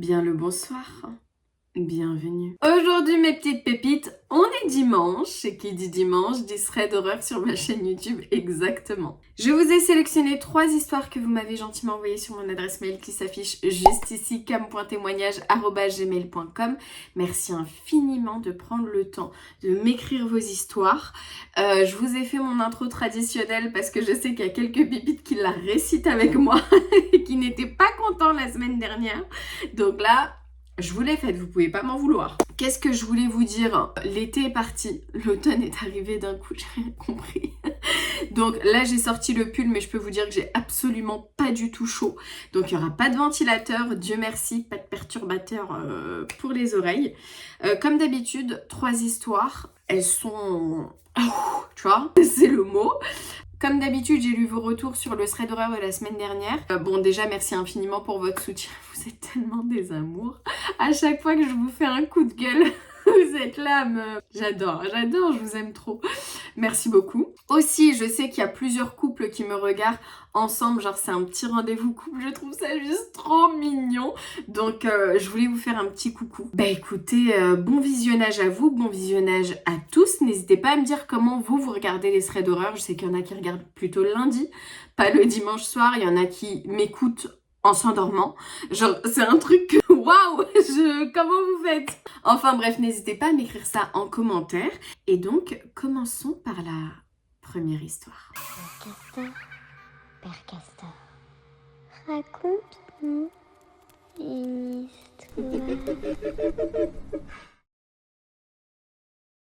Bien le bonsoir, bienvenue. Aujourd'hui mes petites pépites, on est dimanche, et qui dit dimanche dit thread d'horreur sur ma chaîne YouTube, exactement. Je vous ai sélectionné 3 histoires que vous m'avez gentiment envoyées sur mon adresse mail qui s'affiche juste ici, cam.témoignage@gmail.com. Merci infiniment de prendre le temps de m'écrire vos histoires. Je vous ai fait mon intro traditionnelle parce que je sais qu'il y a quelques pépites qui la récitent avec moi et qui n'étaient pas contents la semaine dernière. Donc là, je vous l'ai faite, vous pouvez pas m'en vouloir. Qu'est-ce que je voulais vous dire? L'été est parti, l'automne est arrivé d'un coup, j'ai rien compris. Donc là j'ai sorti le pull, mais je peux vous dire que j'ai absolument pas du tout chaud. Donc il n'y aura pas de ventilateur, Dieu merci, pas de perturbateur pour les oreilles. Comme d'habitude, 3 histoires, elles sont... Oh, tu vois, c'est le mot. Comme d'habitude, j'ai lu vos retours sur le thread d'horreur de la semaine dernière. Bon, déjà, merci infiniment pour votre soutien. Vous êtes tellement des amours. À chaque fois que je vous fais un coup de gueule, vous êtes là, j'adore, je vous aime trop. Merci beaucoup. Aussi, je sais qu'il y a plusieurs couples qui me regardent ensemble, genre c'est un petit rendez-vous couple, je trouve ça juste trop mignon. Donc je voulais vous faire un petit coucou. Bah écoutez, bon visionnage à vous, bon visionnage à tous. N'hésitez pas à me dire comment vous regardez les threads d'horreur. Je sais qu'il y en a qui regardent plutôt le lundi, pas le dimanche soir. Il y en a qui m'écoutent en s'endormant. Genre c'est un truc que waouh, comment vous faites? Enfin bref, n'hésitez pas à m'écrire ça en commentaire. Et donc commençons par la première histoire. Père Castor, raconte-nous une histoire.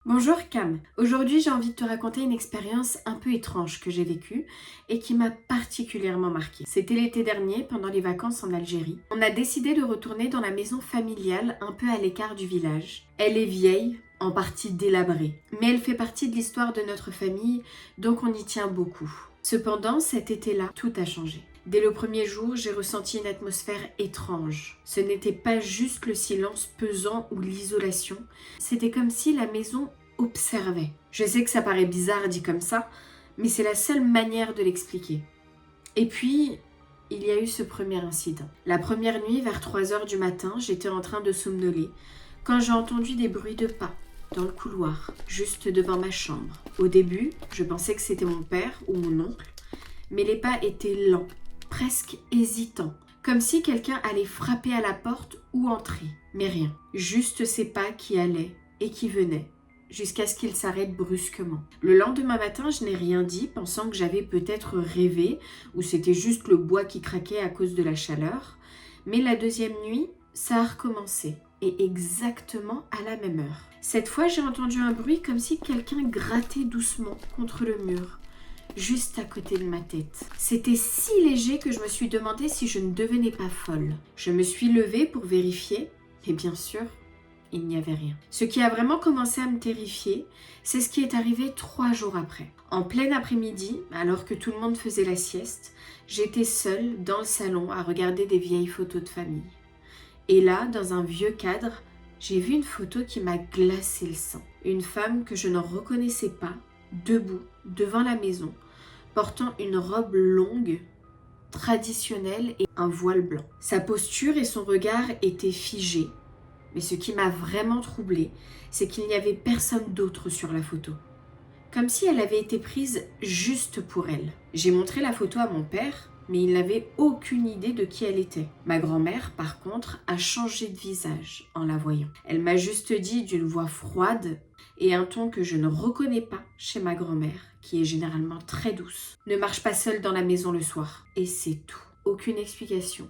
Bonjour Cam, aujourd'hui j'ai envie de te raconter une expérience un peu étrange que j'ai vécue et qui m'a particulièrement marquée. C'était l'été dernier, pendant les vacances en Algérie. On a décidé de retourner dans la maison familiale un peu à l'écart du village. Elle est vieille, en partie délabrée, mais elle fait partie de l'histoire de notre famille, donc on y tient beaucoup. Cependant, cet été-là, tout a changé. Dès le premier jour, j'ai ressenti une atmosphère étrange. Ce n'était pas juste le silence pesant ou l'isolation, c'était comme si la maison observait. Je sais que ça paraît bizarre dit comme ça, mais c'est la seule manière de l'expliquer. Et puis, il y a eu ce premier incident. La première nuit, vers 3h du matin, j'étais en train de somnoler quand j'ai entendu des bruits de pas dans le couloir, juste devant ma chambre. Au début, je pensais que c'était mon père ou mon oncle, mais les pas étaient lents, presque hésitants, comme si quelqu'un allait frapper à la porte ou entrer. Mais rien, juste ces pas qui allaient et qui venaient, jusqu'à ce qu'ils s'arrêtent brusquement. Le lendemain matin, je n'ai rien dit, pensant que j'avais peut-être rêvé, ou c'était juste le bois qui craquait à cause de la chaleur. Mais la deuxième nuit, ça a recommencé, et exactement à la même heure. Cette fois, j'ai entendu un bruit comme si quelqu'un grattait doucement contre le mur, juste à côté de ma tête. C'était si léger que je me suis demandé si je ne devenais pas folle. Je me suis levée pour vérifier, et bien sûr, il n'y avait rien. Ce qui a vraiment commencé à me terrifier, c'est ce qui est arrivé 3 jours après. En plein après-midi, alors que tout le monde faisait la sieste, j'étais seule dans le salon à regarder des vieilles photos de famille. Et là, dans un vieux cadre, j'ai vu une photo qui m'a glacé le sang. Une femme que je ne reconnaissais pas, debout, devant la maison, portant une robe longue, traditionnelle et un voile blanc. Sa posture et son regard étaient figés, mais ce qui m'a vraiment troublée, c'est qu'il n'y avait personne d'autre sur la photo. Comme si elle avait été prise juste pour elle. J'ai montré la photo à mon père, mais il n'avait aucune idée de qui elle était. Ma grand-mère, par contre, a changé de visage en la voyant. Elle m'a juste dit d'une voix froide et un ton que je ne reconnais pas chez ma grand-mère, qui est généralement très douce. Ne marche pas seule dans la maison le soir. Et c'est tout. Aucune explication.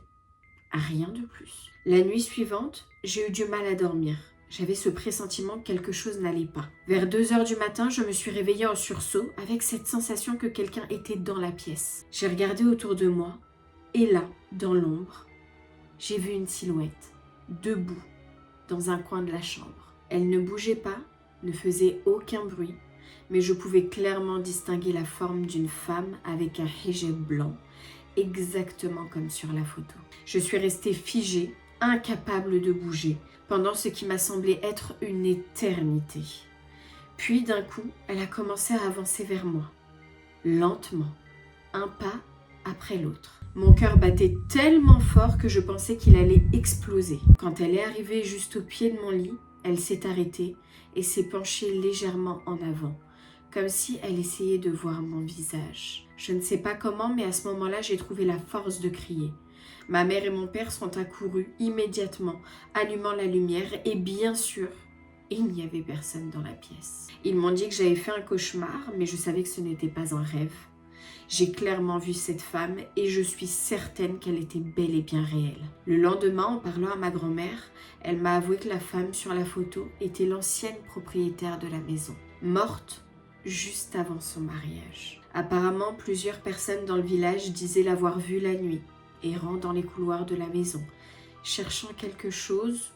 Rien de plus. La nuit suivante, j'ai eu du mal à dormir. J'avais ce pressentiment que quelque chose n'allait pas. Vers 2h du matin, je me suis réveillée en sursaut avec cette sensation que quelqu'un était dans la pièce. J'ai regardé autour de moi et là, dans l'ombre, j'ai vu une silhouette, debout, dans un coin de la chambre. Elle ne bougeait pas, ne faisait aucun bruit, mais je pouvais clairement distinguer la forme d'une femme avec un hijab blanc, exactement comme sur la photo. Je suis restée figée, incapable de bouger, pendant ce qui m'a semblé être une éternité. Puis d'un coup, elle a commencé à avancer vers moi, lentement, un pas après l'autre. Mon cœur battait tellement fort que je pensais qu'il allait exploser. Quand elle est arrivée juste au pied de mon lit, elle s'est arrêtée et s'est penchée légèrement en avant, comme si elle essayait de voir mon visage. Je ne sais pas comment, mais à ce moment-là, j'ai trouvé la force de crier. Ma mère et mon père sont accourus immédiatement, allumant la lumière, et bien sûr, il n'y avait personne dans la pièce. Ils m'ont dit que j'avais fait un cauchemar, mais je savais que ce n'était pas un rêve. J'ai clairement vu cette femme et je suis certaine qu'elle était bel et bien réelle. Le lendemain, en parlant à ma grand-mère, elle m'a avoué que la femme sur la photo était l'ancienne propriétaire de la maison, morte juste avant son mariage. Apparemment, plusieurs personnes dans le village disaient l'avoir vue la nuit, errant dans les couloirs de la maison, cherchant quelque chose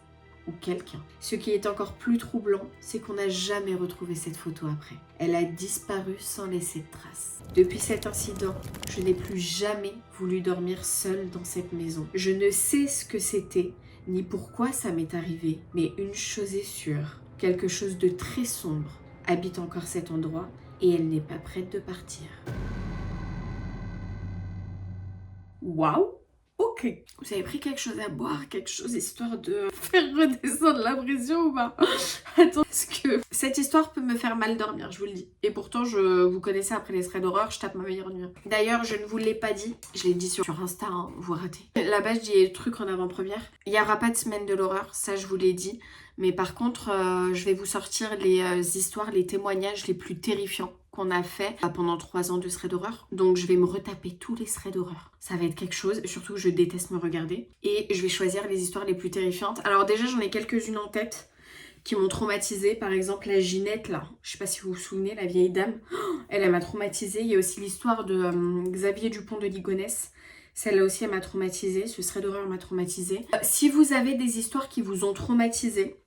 ou quelqu'un. Ce qui est encore plus troublant, c'est qu'on n'a jamais retrouvé cette photo après. Elle a disparu sans laisser de traces. Depuis cet incident, je n'ai plus jamais voulu dormir seule dans cette maison. Je ne sais ce que c'était, ni pourquoi ça m'est arrivé, mais une chose est sûre, quelque chose de très sombre habite encore cet endroit et elle n'est pas prête de partir. Waouh! Ok. Vous avez pris quelque chose à boire, quelque chose histoire de faire redescendre la pression ou pas? Attends, parce que cette histoire peut me faire mal dormir, je vous le dis. Et pourtant, vous connaissez, après les threads d'horreur, je tape ma meilleure nuit. D'ailleurs, je ne vous l'ai pas dit, je l'ai dit sur Insta, hein, vous ratez. Là-bas, je dis les trucs en avant-première. Il n'y aura pas de semaine de l'horreur, ça je vous l'ai dit. Mais par contre, je vais vous sortir les histoires, les témoignages les plus terrifiants qu'on a fait pendant 3 ans de thread d'horreur. Donc je vais me retaper tous les threads d'horreur. Ça va être quelque chose, surtout que je déteste me regarder. Et je vais choisir les histoires les plus terrifiantes. Alors déjà, j'en ai quelques-unes en tête qui m'ont traumatisée. Par exemple, la Ginette, là. Je sais pas si vous vous souvenez, la vieille dame. Elle m'a traumatisée. Il y a aussi l'histoire de Xavier Dupont de Ligonnès. Celle-là aussi, elle m'a traumatisée. Ce thread d'horreur m'a traumatisée. Si vous avez des histoires qui vous ont traumatisée,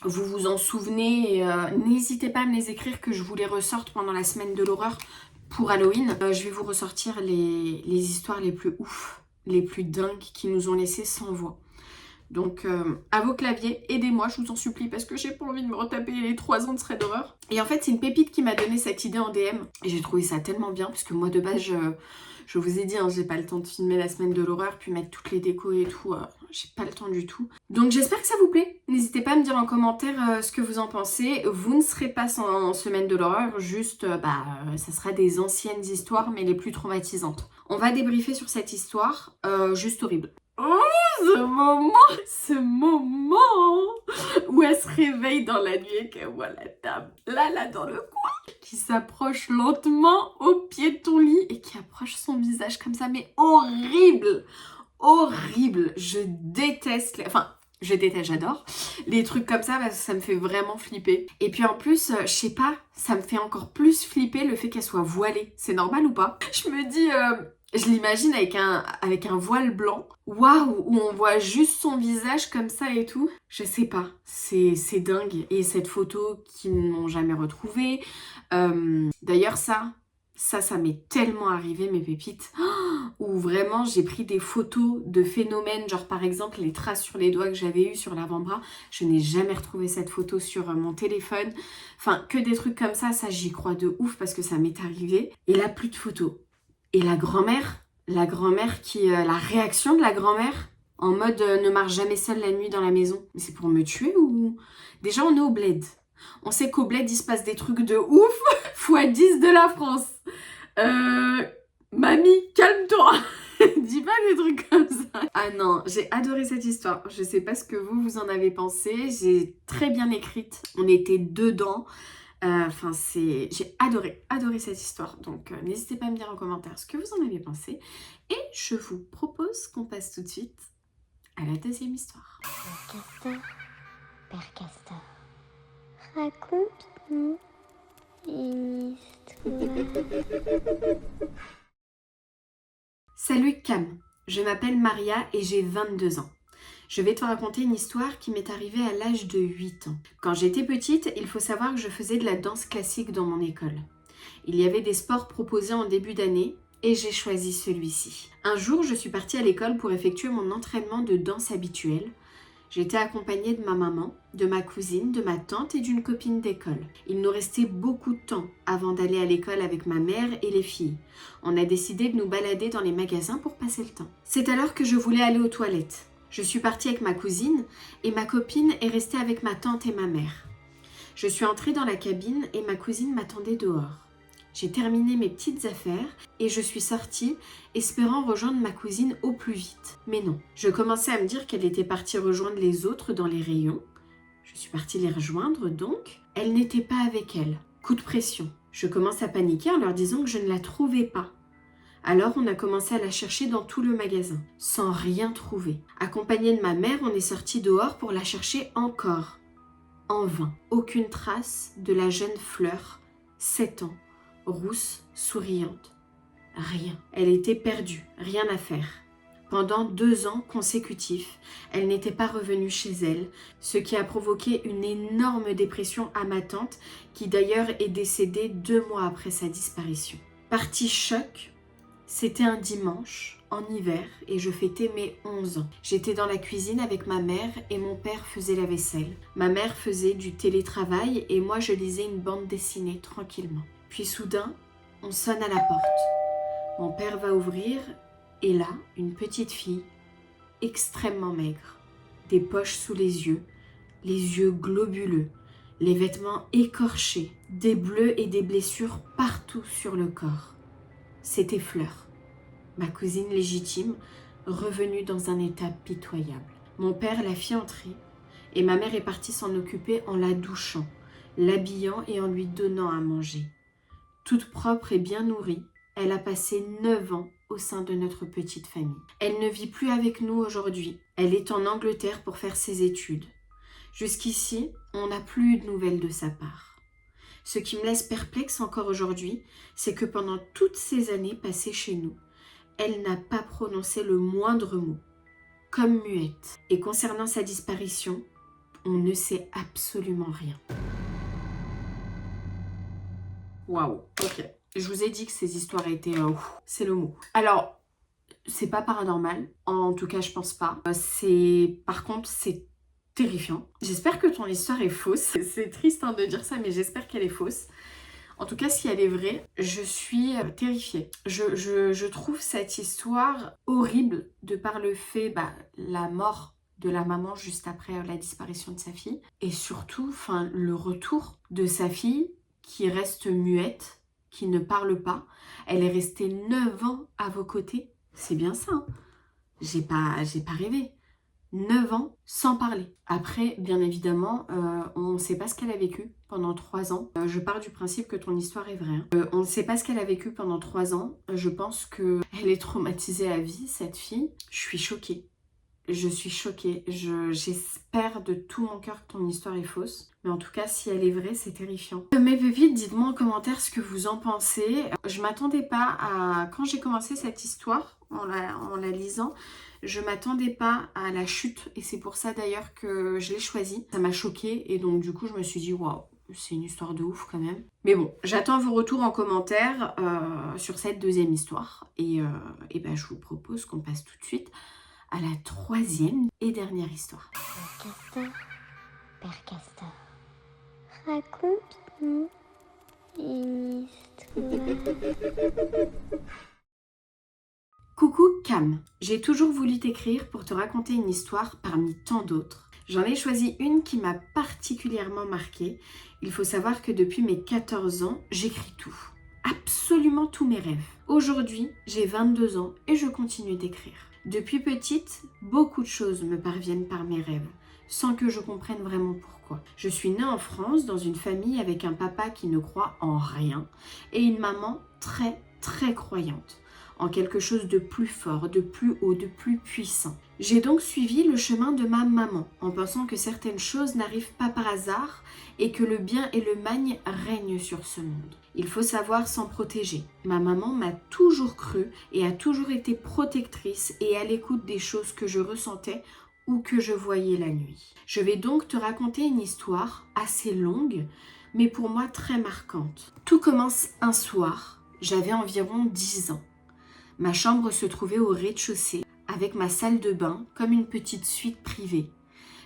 vous vous en souvenez, n'hésitez pas à me les écrire, que je vous les ressorte pendant la semaine de l'horreur pour Halloween. Je vais vous ressortir les histoires les plus ouf, les plus dingues qui nous ont laissé sans voix. Donc à vos claviers, aidez-moi, je vous en supplie, parce que j'ai pas envie de me retaper les 3 ans de thread d'horreur. Et en fait, c'est une pépite qui m'a donné cette idée en DM. Et j'ai trouvé ça tellement bien, parce que moi de base, je vous ai dit, hein, j'ai pas le temps de filmer la semaine de l'horreur, puis mettre toutes les décos et tout, j'ai pas le temps du tout. Donc j'espère que ça vous plaît. N'hésitez pas à me dire en commentaire ce que vous en pensez. Vous ne serez pas en semaine de l'horreur, juste, ça sera des anciennes histoires, mais les plus traumatisantes. On va débriefer sur cette histoire, juste horrible. Oh, ce moment où elle se réveille dans la nuit et qu'elle voit la table là dans le coin, qui s'approche lentement au pied de ton lit et qui approche son visage comme ça, mais horrible, horrible. Je déteste, j'adore les trucs comme ça parce que ça me fait vraiment flipper. Et puis en plus, je sais pas, ça me fait encore plus flipper le fait qu'elle soit voilée. C'est normal ou pas? Je me dis... je l'imagine avec un voile blanc. Waouh, où on voit juste son visage comme ça et tout. Je sais pas, c'est dingue. Et cette photo qu'ils n'ont jamais retrouvée. D'ailleurs ça m'est tellement arrivé, mes pépites. Où vraiment j'ai pris des photos de phénomènes. Genre par exemple les traces sur les doigts que j'avais eues sur l'avant-bras. Je n'ai jamais retrouvé cette photo sur mon téléphone. Enfin que des trucs comme ça j'y crois de ouf parce que ça m'est arrivé. Et là plus de photos. Et la grand-mère qui... la réaction de la grand-mère, en mode ne marche jamais seule la nuit dans la maison. Mais c'est pour me tuer ou... Déjà, on est au bled. On sait qu'au bled, il se passe des trucs de ouf, x10 de la France. Mamie, calme-toi. Dis pas des trucs comme ça. Ah non, j'ai adoré cette histoire. Je sais pas ce que vous en avez pensé. J'ai très bien écrite. On était dedans. J'ai adoré cette histoire, donc n'hésitez pas à me dire en commentaire ce que vous en avez pensé et je vous propose qu'on passe tout de suite à la deuxième histoire. Père Castor, raconte-nous une histoire. Salut Cam, je m'appelle Maria et j'ai 22 ans. Je vais te raconter une histoire qui m'est arrivée à l'âge de 8 ans. Quand j'étais petite, il faut savoir que je faisais de la danse classique dans mon école. Il y avait des sports proposés en début d'année et j'ai choisi celui-ci. Un jour, je suis partie à l'école pour effectuer mon entraînement de danse habituel. J'étais accompagnée de ma maman, de ma cousine, de ma tante et d'une copine d'école. Il nous restait beaucoup de temps avant d'aller à l'école avec ma mère et les filles. On a décidé de nous balader dans les magasins pour passer le temps. C'est alors que je voulais aller aux toilettes. Je suis partie avec ma cousine et ma copine est restée avec ma tante et ma mère. Je suis entrée dans la cabine et ma cousine m'attendait dehors. J'ai terminé mes petites affaires et je suis sortie, espérant rejoindre ma cousine au plus vite. Mais non, je commençais à me dire qu'elle était partie rejoindre les autres dans les rayons. Je suis partie les rejoindre donc. Elle n'était pas avec elle. Coup de pression. Je commence à paniquer en leur disant que je ne la trouvais pas. Alors on a commencé à la chercher dans tout le magasin, sans rien trouver. Accompagnée de ma mère, on est sorti dehors pour la chercher encore. En vain. Aucune trace de la jeune Fleur, 7 ans. Rousse, souriante. Rien. Elle était perdue, rien à faire. Pendant 2 ans consécutifs, elle n'était pas revenue chez elle, ce qui a provoqué une énorme dépression à ma tante, qui d'ailleurs est décédée 2 mois après sa disparition. Partie choc, c'était un dimanche, en hiver, et je fêtais mes 11 ans. J'étais dans la cuisine avec ma mère et mon père faisait la vaisselle. Ma mère faisait du télétravail et moi je lisais une bande dessinée tranquillement. Puis soudain, on sonne à la porte. Mon père va ouvrir et là, une petite fille, extrêmement maigre, des poches sous les yeux globuleux, les vêtements écorchés, des bleus et des blessures partout sur le corps. C'était Fleur, ma cousine légitime, revenue dans un état pitoyable. Mon père la fit entrer et ma mère est partie s'en occuper en la douchant, l'habillant et en lui donnant à manger. Toute propre et bien nourrie, elle a passé 9 ans au sein de notre petite famille. Elle ne vit plus avec nous aujourd'hui. Elle est en Angleterre pour faire ses études. Jusqu'ici, on n'a plus eu de nouvelles de sa part. Ce qui me laisse perplexe encore aujourd'hui, c'est que pendant toutes ces années passées chez nous, elle n'a pas prononcé le moindre mot, comme muette. Et concernant sa disparition, on ne sait absolument rien. Waouh, ok. Je vous ai dit que ces histoires étaient... c'est le mot. Alors, c'est pas paranormal. En tout cas, je pense pas. Par contre, c'est terrifiant. J'espère que ton histoire est fausse. C'est triste hein, de dire ça, mais j'espère qu'elle est fausse. En tout cas, si elle est vraie, je suis terrifiée. Je trouve cette histoire horrible de par le fait, la mort de la maman juste après la disparition de sa fille. Et surtout, le retour de sa fille qui reste muette, qui ne parle pas. Elle est restée 9 ans à vos côtés. C'est bien ça. Hein. J'ai pas rêvé. 9 ans sans parler. Après, bien évidemment, on ne sait pas ce qu'elle a vécu pendant 3 ans. Je pars du principe que ton histoire est vraie. Hein. On ne sait pas ce qu'elle a vécu pendant 3 ans. Je pense qu'elle est traumatisée à vie, cette fille. Je suis choquée. Je suis choquée. J'espère de tout mon cœur que ton histoire est fausse. Mais en tout cas, si elle est vraie, c'est terrifiant. Mais vite, dites-moi en commentaire ce que vous en pensez. Je m'attendais pas à... Quand j'ai commencé cette histoire, en la lisant, je m'attendais pas à la chute. Et c'est pour ça d'ailleurs que je l'ai choisie. Ça m'a choquée. Et donc du coup, je me suis dit, waouh, c'est une histoire de ouf quand même. Mais bon, j'attends vos retours en commentaire sur cette deuxième histoire. Et je vous propose qu'on passe tout de suite à la 3e et dernière histoire. Père Castor, raconte-nous une histoire. Coucou Cam, j'ai toujours voulu t'écrire pour te raconter une histoire parmi tant d'autres. J'en ai choisi une qui m'a particulièrement marquée. Il faut savoir que depuis mes 14 ans, j'écris tout. Absolument tous mes rêves. Aujourd'hui, j'ai 22 ans et je continue d'écrire. Depuis petite, beaucoup de choses me parviennent par mes rêves, sans que je comprenne vraiment pourquoi. Je suis née en France dans une famille avec un papa qui ne croit en rien et une maman très très croyante, en quelque chose de plus fort, de plus haut, de plus puissant. J'ai donc suivi le chemin de ma maman, en pensant que certaines choses n'arrivent pas par hasard et que le bien et le mal règnent sur ce monde. Il faut savoir s'en protéger. Ma maman m'a toujours cru et a toujours été protectrice et à l'écoute des choses que je ressentais ou que je voyais la nuit. Je vais donc te raconter une histoire assez longue, mais pour moi très marquante. Tout commence un soir, j'avais environ 10 ans. Ma chambre se trouvait au rez-de-chaussée, avec ma salle de bain comme une petite suite privée.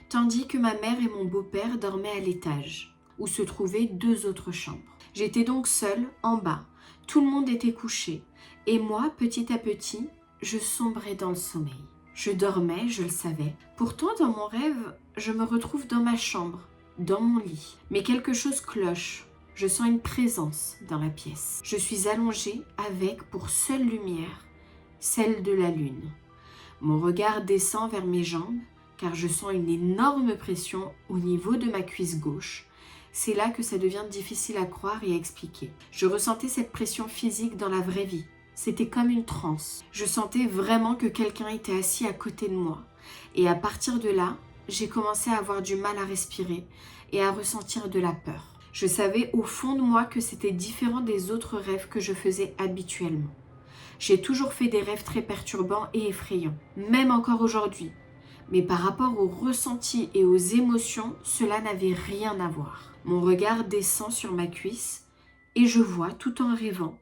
tandis que ma mère et mon beau-père dormaient à l'étage, où se trouvaient 2 autres chambres. J'étais donc seule, en bas. Tout le monde était couché. Et moi, petit à petit, je sombrais dans le sommeil. Je dormais, je le savais. Pourtant, dans mon rêve, je me retrouve dans ma chambre, dans mon lit. Mais quelque chose cloche. Je sens une présence dans la pièce. Je suis allongée avec, pour seule lumière, celle de la lune. Mon regard descend vers mes jambes, car je sens une énorme pression au niveau de ma cuisse gauche. C'est là que ça devient difficile à croire et à expliquer. Je ressentais cette pression physique dans la vraie vie. C'était comme une transe. Je sentais vraiment que quelqu'un était assis à côté de moi. Et à partir de là, j'ai commencé à avoir du mal à respirer et à ressentir de la peur. Je savais au fond de moi que c'était différent des autres rêves que je faisais habituellement. J'ai toujours fait des rêves très perturbants et effrayants, même encore aujourd'hui. Mais par rapport aux ressentis et aux émotions, cela n'avait rien à voir. Mon regard descend sur ma cuisse et je vois, tout en rêvant,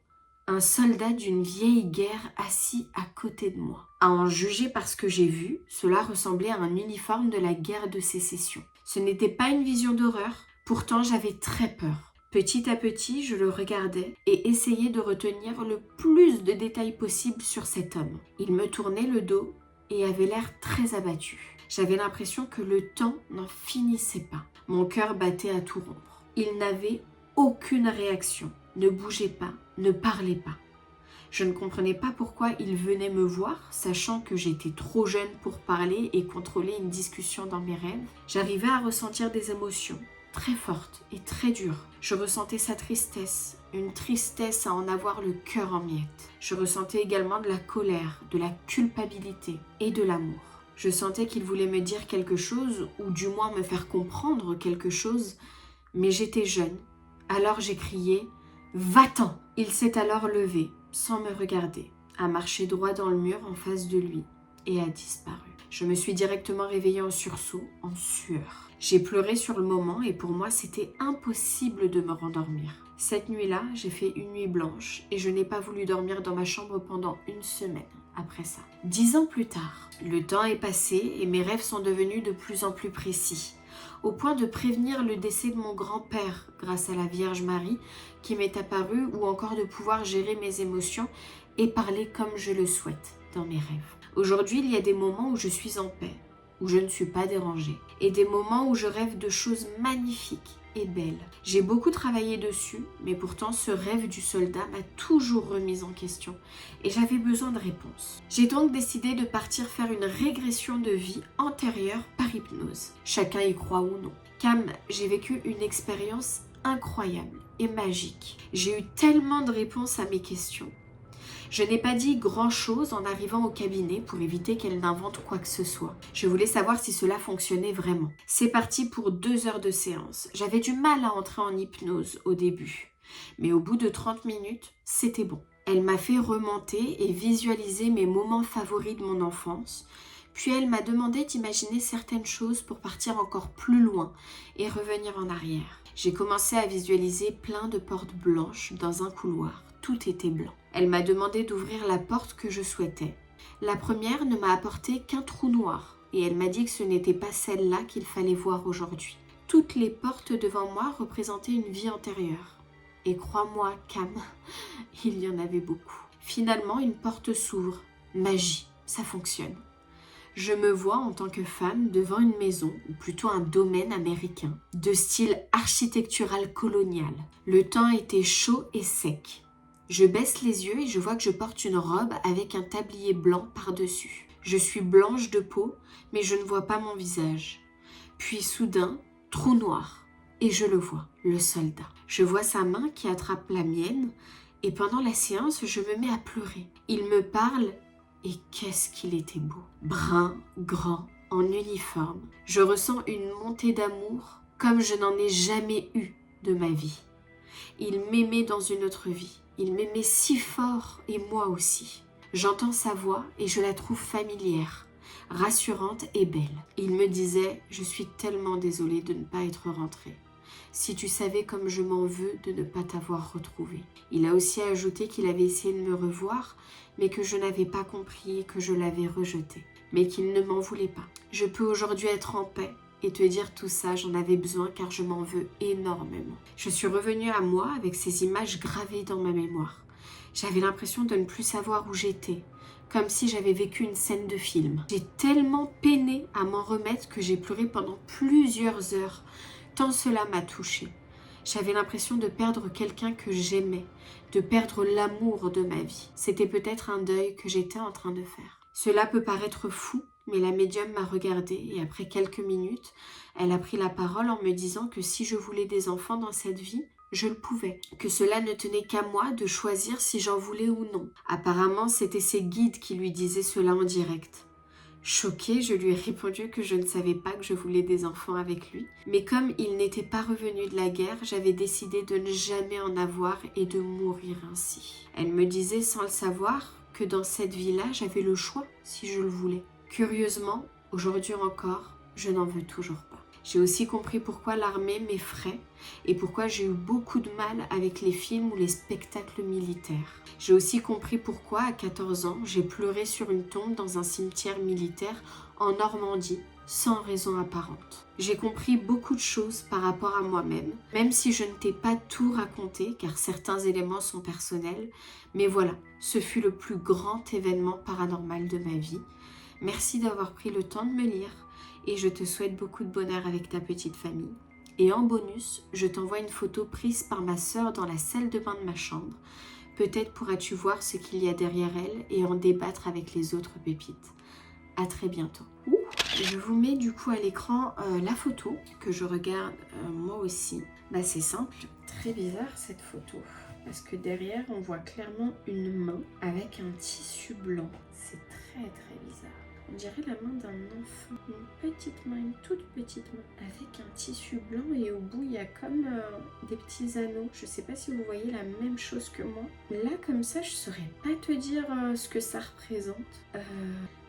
un soldat d'une vieille guerre assis à côté de moi. À en juger par ce que j'ai vu, cela ressemblait à un uniforme de la guerre de sécession. Ce n'était pas une vision d'horreur, pourtant j'avais très peur. Petit à petit, je le regardais et essayais de retenir le plus de détails possible sur cet homme. Il me tournait le dos et avait l'air très abattu. J'avais l'impression que le temps n'en finissait pas. Mon cœur battait à tout rompre. Il n'avait aucune réaction, ne bougeait pas, ne parlait pas. Je ne comprenais pas pourquoi il venait me voir, sachant que j'étais trop jeune pour parler et contrôler une discussion dans mes rêves. J'arrivais à ressentir des émotions très fortes et très dures. Je ressentais sa tristesse, une tristesse à en avoir le cœur en miettes. Je ressentais également de la colère, de la culpabilité et de l'amour. Je sentais qu'il voulait me dire quelque chose, ou du moins me faire comprendre quelque chose, mais j'étais jeune. Alors j'ai crié « Va-t'en !» Il s'est alors levé, sans me regarder, a marché droit dans le mur en face de lui et a disparu. Je me suis directement réveillée en sursaut, en sueur. J'ai pleuré sur le moment et pour moi c'était impossible de me rendormir. Cette nuit-là, j'ai fait une nuit blanche et je n'ai pas voulu dormir dans ma chambre pendant 1 semaine après ça. 10 ans plus tard, le temps est passé et mes rêves sont devenus de plus en plus précis, au point de prévenir le décès de mon grand-père grâce à la Vierge Marie qui m'est apparue, ou encore de pouvoir gérer mes émotions et parler comme je le souhaite dans mes rêves. Aujourd'hui, il y a des moments où je suis en paix, où je ne suis pas dérangée, et des moments où je rêve de choses magnifiques et belle. J'ai beaucoup travaillé dessus, mais pourtant ce rêve du soldat m'a toujours remise en question et j'avais besoin de réponses. J'ai donc décidé de partir faire une régression de vie antérieure par hypnose. Chacun y croit ou non. Cam, j'ai vécu une expérience incroyable et magique. J'ai eu tellement de réponses à mes questions. Je n'ai pas dit grand-chose en arrivant au cabinet pour éviter qu'elle n'invente quoi que ce soit. Je voulais savoir si cela fonctionnait vraiment. C'est parti pour 2 heures de séance. J'avais du mal à entrer en hypnose au début, mais au bout de 30 minutes, c'était bon. Elle m'a fait remonter et visualiser mes moments favoris de mon enfance, puis elle m'a demandé d'imaginer certaines choses pour partir encore plus loin et revenir en arrière. J'ai commencé à visualiser plein de portes blanches dans un couloir. Tout était blanc. Elle m'a demandé d'ouvrir la porte que je souhaitais. La première ne m'a apporté qu'un trou noir et elle m'a dit que ce n'était pas celle-là qu'il fallait voir aujourd'hui. Toutes les portes devant moi représentaient une vie antérieure. Et crois-moi, Cam, il y en avait beaucoup. Finalement, une porte s'ouvre. Magie, ça fonctionne. Je me vois en tant que femme devant une maison, ou plutôt un domaine américain, de style architectural colonial. Le temps était chaud et sec. Je baisse les yeux et je vois que je porte une robe avec un tablier blanc par-dessus. Je suis blanche de peau, mais je ne vois pas mon visage. Puis soudain, trou noir. Et je le vois, le soldat. Je vois sa main qui attrape la mienne et pendant la séance, je me mets à pleurer. Il me parle et qu'est-ce qu'il était beau. Brun, grand, en uniforme. Je ressens une montée d'amour comme je n'en ai jamais eu de ma vie. Il m'aimait dans une autre vie. Il m'aimait si fort et moi aussi. J'entends sa voix et je la trouve familière, rassurante et belle. Il me disait « Je suis tellement désolée de ne pas être rentrée. Si tu savais comme je m'en veux de ne pas t'avoir retrouvée. » Il a aussi ajouté qu'il avait essayé de me revoir, mais que je n'avais pas compris et que je l'avais rejeté. Mais qu'il ne m'en voulait pas. Je peux aujourd'hui être en paix et te dire tout ça, j'en avais besoin car je m'en veux énormément. Je suis revenue à moi avec ces images gravées dans ma mémoire. J'avais l'impression de ne plus savoir où j'étais, comme si j'avais vécu une scène de film. J'ai tellement peiné à m'en remettre que j'ai pleuré pendant plusieurs heures, tant cela m'a touchée. J'avais l'impression de perdre quelqu'un que j'aimais, de perdre l'amour de ma vie. C'était peut-être un deuil que j'étais en train de faire. Cela peut paraître fou, mais la médium m'a regardée et après quelques minutes, elle a pris la parole en me disant que si je voulais des enfants dans cette vie, je le pouvais, que cela ne tenait qu'à moi de choisir si j'en voulais ou non. Apparemment, c'était ses guides qui lui disaient cela en direct. Choquée, je lui ai répondu que je ne savais pas que je voulais des enfants avec lui. Mais comme il n'était pas revenu de la guerre, j'avais décidé de ne jamais en avoir et de mourir ainsi. Elle me disait sans le savoir que dans cette vie-là, j'avais le choix si je le voulais. Curieusement, aujourd'hui encore, je n'en veux toujours pas. J'ai aussi compris pourquoi l'armée m'effraie et pourquoi j'ai eu beaucoup de mal avec les films ou les spectacles militaires. J'ai aussi compris pourquoi, à 14 ans, j'ai pleuré sur une tombe dans un cimetière militaire en Normandie, sans raison apparente. J'ai compris beaucoup de choses par rapport à moi-même, même si je ne t'ai pas tout raconté, car certains éléments sont personnels. Mais voilà, ce fut le plus grand événement paranormal de ma vie. Merci d'avoir pris le temps de me lire. Et je te souhaite beaucoup de bonheur avec ta petite famille. Et en bonus, je t'envoie une photo prise par ma sœur dans la salle de bain de ma chambre. Peut-être pourras-tu voir ce qu'il y a derrière elle et en débattre avec les autres pépites. À très bientôt. Je vous mets du coup à l'écran la photo que je regarde moi aussi. C'est simple, très bizarre cette photo. Parce que derrière, on voit clairement une main avec un tissu blanc. C'est très bizarre. On dirait la main d'un enfant, une petite main, une toute petite main, avec un tissu blanc et au bout il y a comme des petits anneaux. Je sais pas si vous voyez la même chose que moi. Là comme ça je saurais pas te dire ce que ça représente,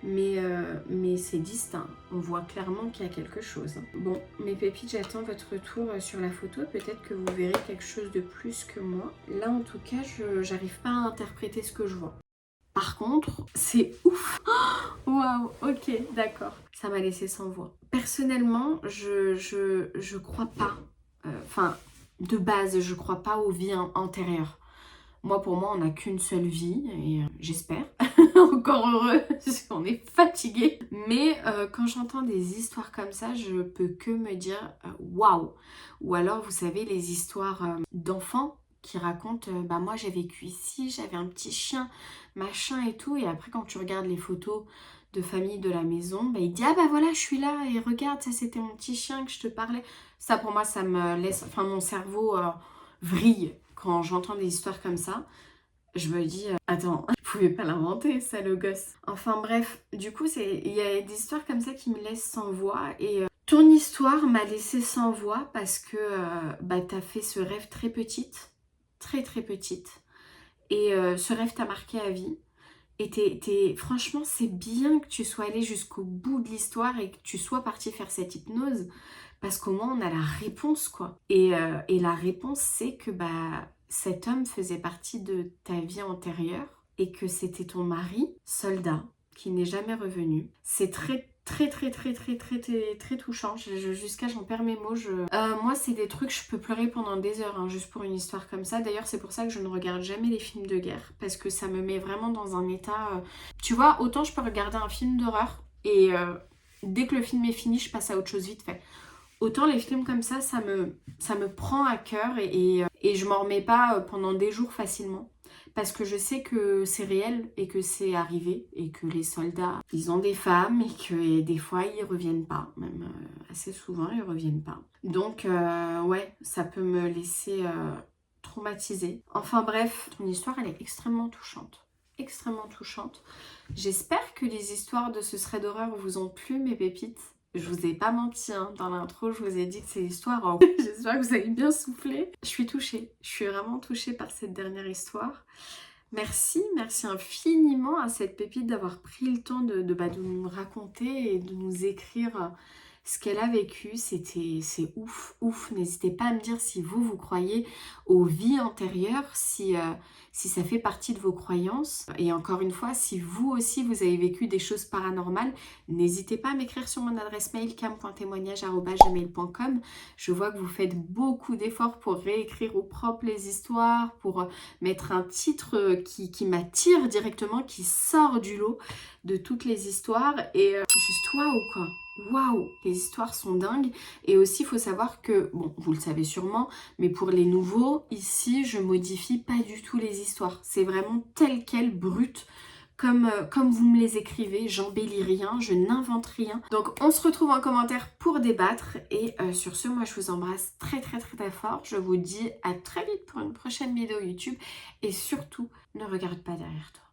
mais c'est distinct. On voit clairement qu'il y a quelque chose. Bon mes pépites, j'attends votre retour sur la photo, peut-être que vous verrez quelque chose de plus que moi. Là en tout cas j'arrive pas à interpréter ce que je vois. Par contre, c'est ouf. Waouh, ok, d'accord. Ça m'a laissé sans voix. Personnellement, je crois pas. De base, je crois pas aux vies antérieures. Moi, pour moi, on n'a qu'une seule vie et j'espère. Encore heureux, parce qu'on est fatigué. Mais quand j'entends des histoires comme ça, je peux que me dire waouh. Ou alors, vous savez, les histoires d'enfants qui racontent moi j'ai vécu ici, j'avais un petit chien, machin et tout. Et après, quand tu regardes les photos de famille de la maison, il dit ah voilà, je suis là et regarde, ça c'était mon petit chien que je te parlais. Ça pour moi, ça me laisse, mon cerveau vrille quand j'entends des histoires comme ça. Je me dis, attends, vous pouvez pas l'inventer ça le gosse. Enfin bref, du coup il y a des histoires comme ça qui me laissent sans voix et ton histoire m'a laissé sans voix parce que t'as fait ce rêve très petite, très petite, et ce rêve t'a marqué à vie. Et franchement, c'est bien que tu sois allé jusqu'au bout de l'histoire et que tu sois parti faire cette hypnose, parce qu'au moins on a la réponse quoi. Et la réponse c'est que cet homme faisait partie de ta vie antérieure et que c'était ton mari, soldat, qui n'est jamais revenu. C'est très touchant. Jusqu'à j'en perds mes mots. Moi c'est des trucs, je peux pleurer pendant des heures juste pour une histoire comme ça. D'ailleurs c'est pour ça que je ne regarde jamais les films de guerre, parce que ça me met vraiment dans un état tu vois, autant je peux regarder un film d'horreur et dès que le film est fini je passe à autre chose vite fait. Autant les films comme ça me prend à cœur et je m'en remets pas pendant des jours facilement. Parce que je sais que c'est réel et que c'est arrivé et que les soldats, ils ont des femmes et que des fois, ils reviennent pas. Même assez souvent, ils reviennent pas. Donc, ouais, ça peut me laisser traumatisée. Enfin bref, ton histoire, elle est extrêmement touchante. Extrêmement touchante. J'espère que les histoires de ce thread d'horreur vous ont plu, mes pépites. Je vous ai pas menti, dans l'intro, je vous ai dit que c'est l'histoire. J'espère que vous avez bien soufflé. Je suis touchée. Je suis vraiment touchée par cette dernière histoire. Merci infiniment à cette pépite d'avoir pris le temps de nous raconter et de nous écrire Ce qu'elle a vécu, c'est ouf, ouf. N'hésitez pas à me dire si vous croyez aux vies antérieures, si ça fait partie de vos croyances. Et encore une fois, si vous aussi, vous avez vécu des choses paranormales, n'hésitez pas à m'écrire sur mon adresse mail cam.témoignage@gmail.com. Je vois que vous faites beaucoup d'efforts pour réécrire au propre les histoires, pour mettre un titre qui m'attire directement, qui sort du lot de toutes les histoires. Et juste waouh quoi. Waouh, les histoires sont dingues. Et aussi, il faut savoir que, bon, vous le savez sûrement, mais pour les nouveaux, ici, je modifie pas du tout les histoires. C'est vraiment tel quel, brut, comme vous me les écrivez. J'embellis rien, je n'invente rien. Donc, on se retrouve en commentaire pour débattre. Et sur ce, moi, je vous embrasse très, très, très, très fort. Je vous dis à très vite pour une prochaine vidéo YouTube. Et surtout, ne regarde pas derrière toi.